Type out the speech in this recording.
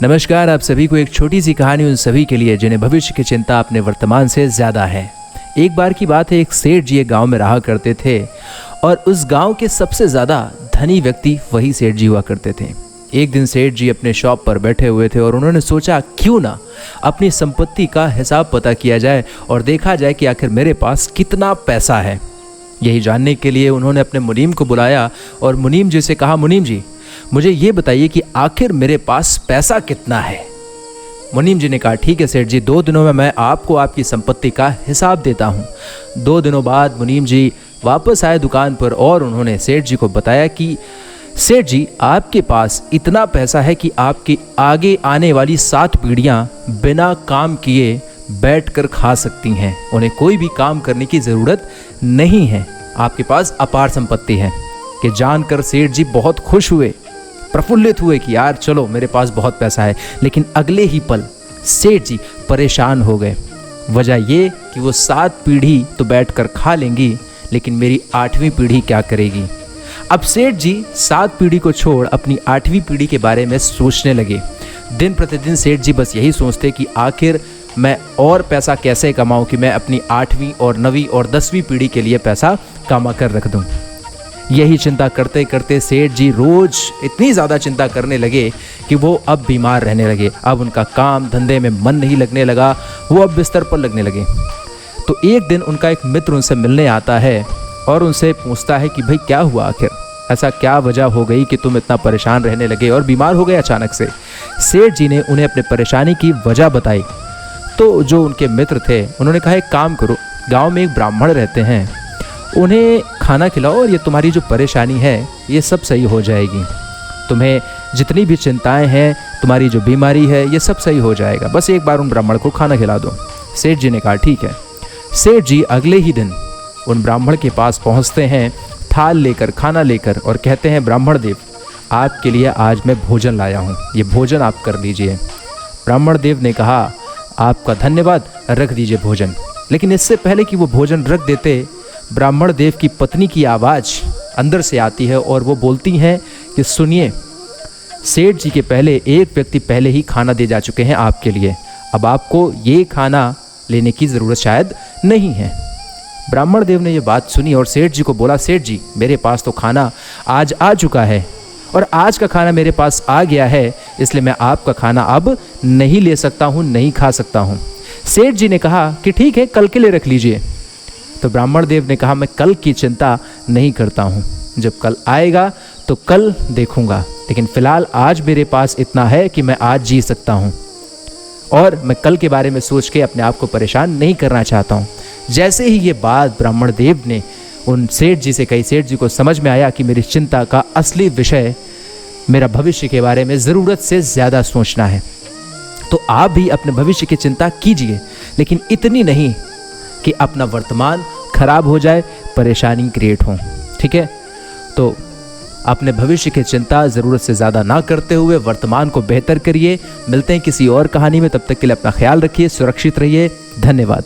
नमस्कार, आप सभी को एक छोटी सी कहानी उन सभी के लिए जिन्हें भविष्य की चिंता अपने वर्तमान से ज़्यादा है। एक बार की बात है, एक सेठ जी एक गांव में रहा करते थे और उस गांव के सबसे ज़्यादा धनी व्यक्ति वही सेठ जी हुआ करते थे। एक दिन सेठ जी अपने शॉप पर बैठे हुए थे और उन्होंने सोचा क्यों ना अपनी संपत्ति का हिसाब पता किया जाए और देखा जाए कि आखिर मेरे पास कितना पैसा है। यही जानने के लिए उन्होंने अपने मुनीम को बुलाया और मुनीम जी से कहा, मुनीम जी मुझे ये बताइए कि आखिर मेरे पास पैसा कितना है। मुनीम जी ने कहा, ठीक है सेठ जी, 2 दिनों में मैं आपको आपकी संपत्ति का हिसाब देता हूँ। 2 दिनों बाद मुनीम जी वापस आए दुकान पर और उन्होंने सेठ जी को बताया कि सेठ जी आपके पास इतना पैसा है कि आपकी आगे आने वाली 7 पीढ़ियाँ बिना काम किए बैठकर खा सकती हैं, उन्हें कोई भी काम करने की ज़रूरत नहीं है। आपके पास अपार संपत्ति है। कि जानकर सेठ जी बहुत खुश हुए, प्रफुल्लित हुए कि यार चलो मेरे पास बहुत पैसा है। लेकिन अगले ही पल सेठ जी परेशान हो गए। वजह ये कि वो 7 पीढ़ी तो बैठकर खा लेंगी, लेकिन मेरी 8वीं पीढ़ी क्या करेगी। अब सेठ जी 7 पीढ़ी को छोड़ अपनी 8वीं पीढ़ी के बारे में सोचने लगे। दिन प्रतिदिन सेठ जी बस यही सोचते कि आखिर मैं और पैसा कैसे कमाऊं कि मैं अपनी 8वीं और 9वीं और 10वीं पीढ़ी के लिए पैसा कमा कर रख दूं। यही चिंता करते करते सेठ जी रोज इतनी ज़्यादा चिंता करने लगे कि वो अब बीमार रहने लगे। अब उनका काम धंधे में मन नहीं लगने लगा, वो अब बिस्तर पर लगने लगे। तो एक दिन उनका एक मित्र उनसे मिलने आता है और उनसे पूछता है कि भाई क्या हुआ, आखिर ऐसा क्या वजह हो गई कि तुम इतना परेशान रहने लगे और बीमार हो गए अचानक से। सेठ जी ने उन्हें अपने परेशानी की वजह बताई। तो जो उनके मित्र थे उन्होंने कहा, एक काम करो, गाँव में एक ब्राह्मण रहते हैं, उन्हें खाना खिलाओ और ये तुम्हारी जो परेशानी है ये सब सही हो जाएगी। तुम्हें जितनी भी चिंताएं हैं, तुम्हारी जो बीमारी है, ये सब सही हो जाएगा। बस एक बार उन ब्राह्मण को खाना खिला दो। सेठ जी ने कहा ठीक है। सेठ जी अगले ही दिन उन ब्राह्मण के पास पहुंचते हैं थाल लेकर, खाना लेकर, और कहते हैं, ब्राह्मण देव आपके लिए आज मैं भोजन लाया हूँ, ये भोजन आप कर लीजिए। ब्राह्मण देव ने कहा, आपका धन्यवाद, रख दीजिए भोजन। लेकिन इससे पहले कि वो भोजन रख देते, ब्राह्मण देव की पत्नी की आवाज़ अंदर से आती है और वो बोलती हैं कि सुनिए, सेठ जी के पहले एक व्यक्ति पहले ही खाना दे जा चुके हैं आपके लिए, अब आपको ये खाना लेने की ज़रूरत शायद नहीं है। ब्राह्मण देव ने ये बात सुनी और सेठ जी को बोला, सेठ जी मेरे पास तो खाना आज आ चुका है और आज का खाना मेरे पास आ गया है, इसलिए मैं आपका खाना अब नहीं ले सकता हूँ, नहीं खा सकता हूँ। सेठ जी ने कहा कि ठीक है, कल के लिए रख लीजिए। तो ब्राह्मण देव ने कहा, मैं कल की चिंता नहीं करता हूँ, जब कल आएगा तो कल देखूंगा, लेकिन फ़िलहाल आज मेरे पास इतना है कि मैं आज जी सकता हूँ और मैं कल के बारे में सोच के अपने आप को परेशान नहीं करना चाहता हूँ। जैसे ही ये बात ब्राह्मण देव ने उन सेठ जी से कही, सेठ जी को समझ में आया कि मेरी चिंता का असली विषय मेरा भविष्य के बारे में ज़रूरत से ज़्यादा सोचना है। तो आप भी अपने भविष्य की चिंता कीजिए, लेकिन इतनी नहीं कि अपना वर्तमान खराब हो जाए, परेशानी क्रिएट हो। ठीक है, तो अपने भविष्य की चिंता ज़रूरत से ज़्यादा ना करते हुए वर्तमान को बेहतर करिए। मिलते हैं किसी और कहानी में, तब तक के लिए अपना ख्याल रखिए, सुरक्षित रहिए। धन्यवाद।